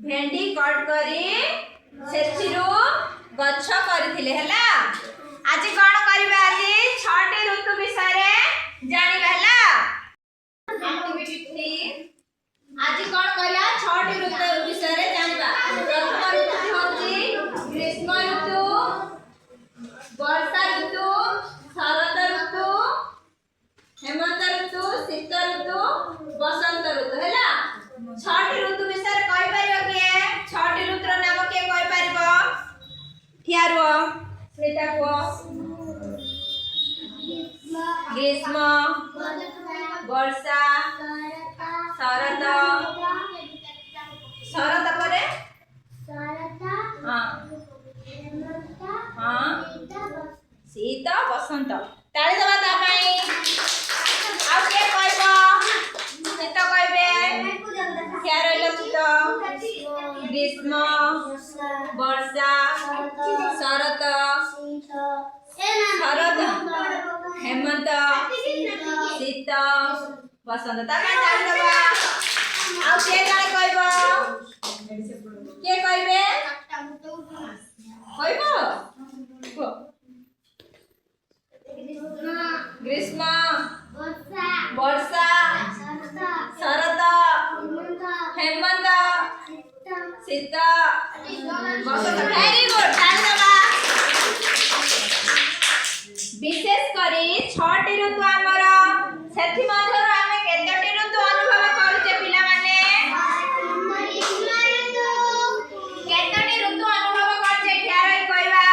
भेंडी कट करी सेथिरु गच्छ करथिले हला। आज कोन करबा? आज 6टी ऋतु विषय रे जानिबा हला। एक्टिविटी 3 आज कोन करिया? 6टी ऋतु विषय रे जानिबा। प्रथम ऋतु होची ग्रीष्म ऋतु, वर्षा ऋतु, शरद ऋतु, हेमंत ऋतु, शीत ऋतु, बसंत ऋतु हला। 6टी ऋतु विषय कहि परियो किए? 6टी ऋतुर नाम के कहि परिबो? ठियारो स्मिता को। ग्रीष्म, वर्षा, शरद, शरद परे हां शीत, बसंत। ताली दबा ता पई। आ के कहबो? शीत कहबे। क्या रहिलो शीत? ग्रीष्म, वर्षा, शरद, हेमंत, शीत, बसंत। ता ताली दबा। आ के जाने कहबो? के कहबे? कहबो? ग्रीष्म, वर्षा, शरद, हेमंत, शीत, बसंत। Very good. विशेष करी 6टी ऋतु आमर सेथि मध्यरु आमे केतटी ऋतु अनुभव करूचे पिला माने? केतटी ऋतु अनुभव करूचे ठियारै कहबा?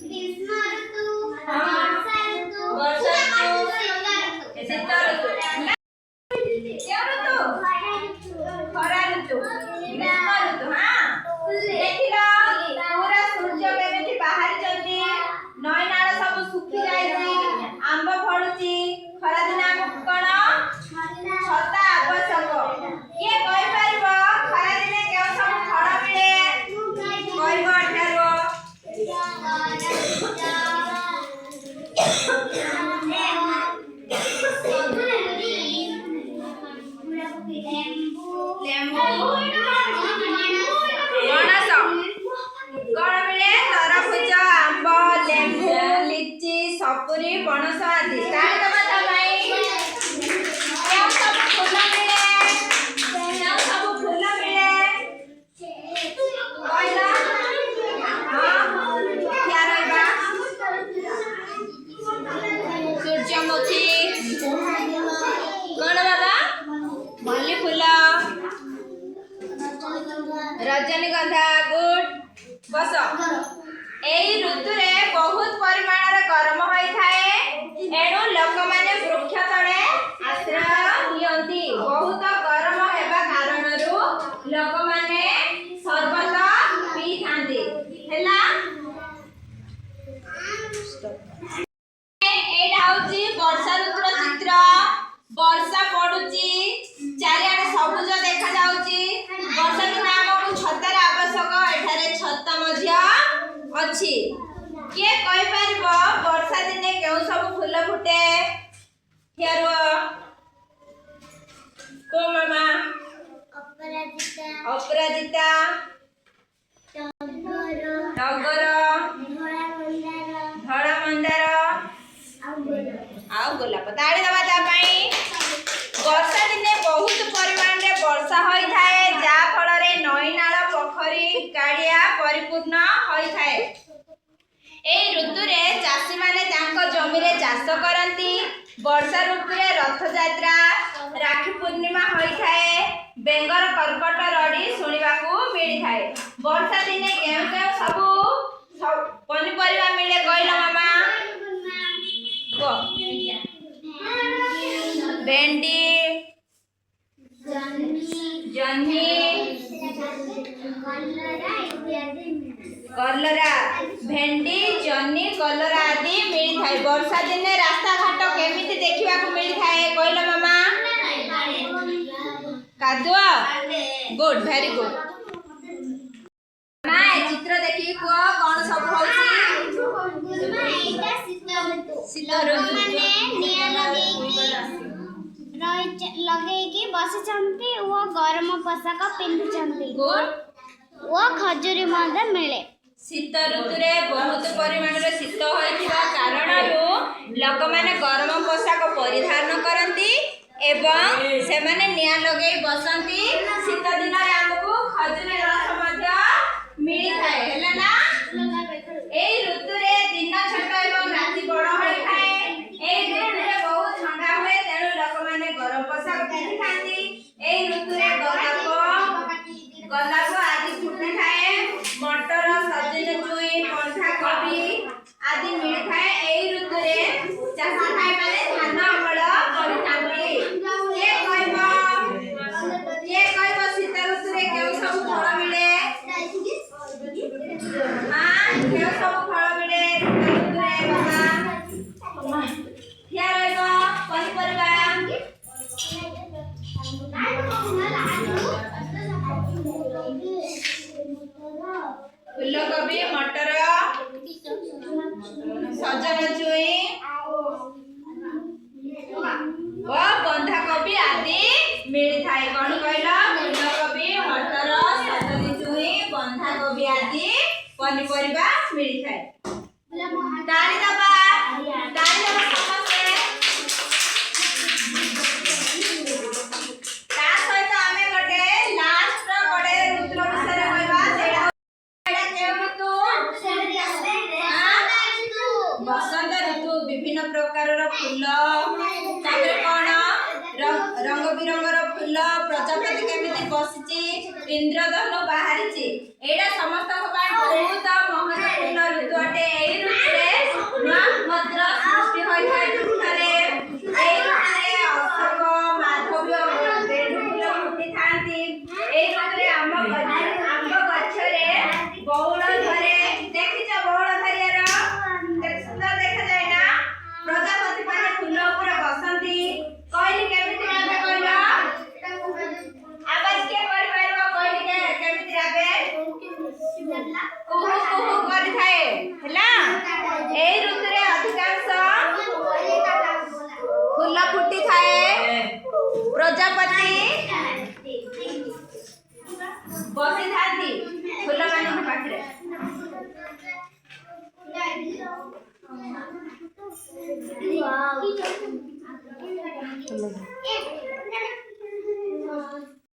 ग्रीष्म ऋतु, वर्षा ऋतु, शीत ऋतु। क्या ऋतु? खरा ऋतु, ग्रीष्म ऋतु। हां देखिलो पूरा सूर्य केमिति बाहरी जंती, नई नाळ सब सुखी जाईची, आंब फळुची। खरा दिन हमकु कोन छता आवश्यक। के कहि परिबो खरा दिने केउ सब फळ मिले? कहबो अठारो। तरबूज, आंब, लेंबू, लिची, सपुरी, पणस आदि। ताली दबा ता भाई। केउ सब फूल मिले? केउ सब फूल मिले? कहला हां क्या रहबा? सूर्यमुखी, कोन बाबा? मल्ली फूल, रजनीगंधा। गुड। बस एई ऋतु रे बहुत परिमाण रे गरम होई थाए, एणु लोक माने वृक्ष तळे आश्रय नियंती। बहुत गरम हेबा कारणरू लोक माने शरबत पी थांती हैला। एटा होची वर्षा ऋतुर चित्र। वर्षा पडुची, चारिआडे सबुज देखा जाउची। वर्षा दिने हमकु छतार आवश्यक। एठारे छता मध्य अछि। के कहि परिबो वर्षा दिने केउ सब फूल फुटे? ठियारो को मामा? अपराजिता, टगर, धड़ा मंदार, आउ गोलाप। ताड़ी दबा ता पई। वर्षा दिने बहुत परिमाण रे वर्षा होई थाए, जा फल रे नई नाळ, पोखरी, गाडिया परिपूर्ण होई थाए। एई ऋतु रे चासी माने तांको जमी रे चाष करंती। वर्षा ऋतु रे रथ यात्रा, राखी पूर्णिमा होई थाए, बेंगर कर्कट रडी सुनिबाकू मिली थाए। वर्षा दिने केउ केउ सब पनिपरिबा मिले गइला मामा? को भेंडी, जन्ही, कलरा। भेंडी, जन्ही, कलरा आदि मिली थाए। वर्षा दिने रास्ता घाट केमिति देखिबाकू मिली थाए कहलो मामा? कादुआ। Good, very good. मां ए चित्र देखि को कोन सब होची? शीत ऋतु। ଲଗେଇକି ବସିଛନ୍ତି ଓ ଗରମ ପୋଷାକ ପିନ୍ଧିଛନ୍ତି ଓ ଖଜୁରୀ ମଧ୍ୟ ମିଳେ। ଶୀତ ଋତୁରେ ବହୁତ ପରିମାଣରେ ଶୀତ ହୋଇଥିବା କାରଣରୁ ଲୋକମାନେ ଗରମ ପୋଷାକ ପରିଧାନ କରନ୍ତି ଏବଂ ସେମାନେ ନିଆଁ ଲଗେଇ ବସନ୍ତି। ଶୀତ ଦିନରେ ଆମକୁ ଖଜୁରୀ ରସ ମଧ୍ୟ ମିଳିଥାଏ ହେଲା ନା। ଏଇ ଋତୁରେ ଦିନ ଛୋଟ ଏବଂ ରାତି ବଡ଼ ହୋଇଥାଏ। ଏଇ ଋତୁରେ ବହୁତ ଥଣ୍ଡା ହୁଏ, ତେଣୁ ଲୋକମାନେ ଗରମ ପୋଷାକ ପିନ୍ଧିଥାନ୍ତି। ଏଇ ଋତୁରେ ଗୋଲାପ ଆଦି ଫୁଟିଥାଏ। ମଟର, ସଜନ ଛୁଇଁ, ବନ୍ଧାକୋବି ଆଦି ମିଳିଥାଏ। ଏଇ ଋତୁରେ ଚାଷୀ ଭାଇମାନେ ଧାନ ଅମଳ କରିଥାନ୍ତି। କିଏ କହିବ ଶୀତ ଋତୁରେ କେଉଁ ସବୁ ଫଳ ମିଳେ? କେଉଁ ସବୁ ଫଳ ମିଳେ ଶୀତ ଋତୁରେ? ବାବା ଠିଆ ରହିବ। ପନିପରିବା ଫୁଲକୋବି, ମଟର, ସଜନ ଛୁଇଁ ଓ ବନ୍ଧାକୋବି ଆଦି ମିଳିଥାଏ। କଣ କହିଲ? ଫୁଲକୋବି, ମଟର, ସଜନ ଛୁଇଁ, ବନ୍ଧାକୋବି ଆଦି ପନିପରିବା ମିଳିଥାଏ। ତାଳି ଦବା ସମସ୍ତେ। ତା ସହିତ ଆମେ ଗୋଟେ ଋତୁର ବିଷୟରେ କହିବା। ସେଇଟା କେଉଁ ଋତୁ? ବସନ୍ତ ଋତୁ। ବିଭିନ୍ନ ପ୍ରକାରର ଫୁଲ, ତାପରେ କଣ ରଙ୍ଗ ବିରଙ୍ଗର ଫୁଲ, ପ୍ରଜାପତି କେମିତି ବସିଛି, ଇନ୍ଦ୍ରଧନୁ ବାହାରିଛି। ଏଇଟା ସମସ୍ତଙ୍କ ପାଇଁ ବହୁତ ମହତ୍ୱପୂର୍ଣ୍ଣ ଋତୁ ଅଟେ। ଏଇ ଋତୁରେ ନୂଆ ପତ୍ର ସୃଷ୍ଟି ହୋଇଥାଏ ପୃଥିବୀରେ। ଏଇ ଋତୁରେ ଅଶୋକ, ମାଧବୀ ଓ ଗେଣ୍ଡୁ ଫୁଲ ଫୁଟିଥାନ୍ତି। ଏଇ ଋତୁରେ ଆମ୍ବ ଗଛରେ ବଉଳ ଧରେ। ଦେଖିଛ ବଉଳ ଧରିବାର? କେତେ ସୁନ୍ଦର ଦେଖାଯାଏ ନା। ପ୍ରଜାପତି ମାନେ ଫୁଲ ଉପରେ ବସନ୍ତି। କହିଲି କେମିତି ରାବେ କହିଲ? ଆବାଜ କିଏ କରିପାରିବ? କହିଲି କେମିତି ରାବେ? କୁହୁ କୁହୁ କରିଥାଏ ହେଲା। ଏଇ ଋତୁରେ ଅଧିକାଂଶ ଫୁଲ ଫୁଟିଥାଏ। ପ୍ରଜାପତି ବସିଥାନ୍ତି ଫୁଲମାନଙ୍କ ପାଖରେ।